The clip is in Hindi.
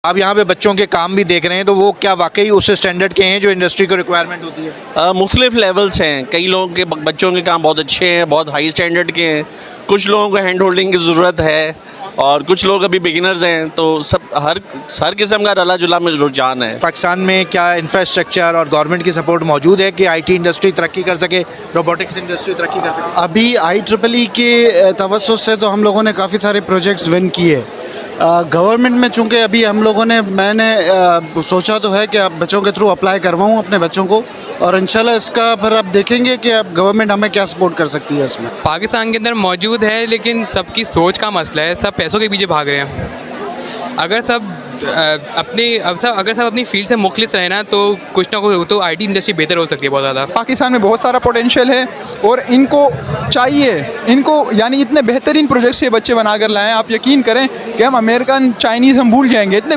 आप यहाँ पे बच्चों के काम भी देख रहे हैं, तो वो क्या वाकई उस स्टैंडर्ड के हैं जो इंडस्ट्री को रिक्वायरमेंट होती है? मुख्तलिफ लेवल्स हैं। कई लोगों के बच्चों के काम बहुत अच्छे हैं, बहुत हाई स्टैंडर्ड के हैं। कुछ लोगों को हैंड होल्डिंग की ज़रूरत है और कुछ लोग अभी बिगिनर्स हैं। तो सब हर किस्म का रला जुला में रुझान है। पाकिस्तान में क्या इंफ्रास्ट्रक्चर और गवर्नमेंट की सपोर्ट मौजूद है कि आईटी इंडस्ट्री तरक्की कर सके, रोबोटिक्स इंडस्ट्री तरक्की कर सके? अभी IEEE के तवज्जुह से तो हम लोगों ने काफ़ी सारे प्रोजेक्ट्स विन किए। गवर्नमेंट में चूँकि अभी हम लोगों ने मैंने सोचा तो है कि अब बच्चों के थ्रू अप्लाई करवाऊँ अपने बच्चों को, और इंशाल्लाह इसका फिर अब देखेंगे कि अब गवर्नमेंट हमें क्या सपोर्ट कर सकती है इसमें। पाकिस्तान के अंदर मौजूद है, लेकिन सबकी सोच का मसला है। सब पैसों के पीछे भाग रहे हैं। अगर सब अपनी फील्ड से मुखलिस रहे ना, तो कुछ ना कुछ तो आईटी इंडस्ट्री बेहतर हो सकती है बहुत ज़्यादा। पाकिस्तान में बहुत सारा पोटेंशियल है और इनको चाहिए, यानी इतने बेहतरीन प्रोजेक्ट्स ये बच्चे बना कर लाएँ। आप यकीन करें कि हम अमेरिकन चाइनीज़ हम भूल जाएंगे, इतने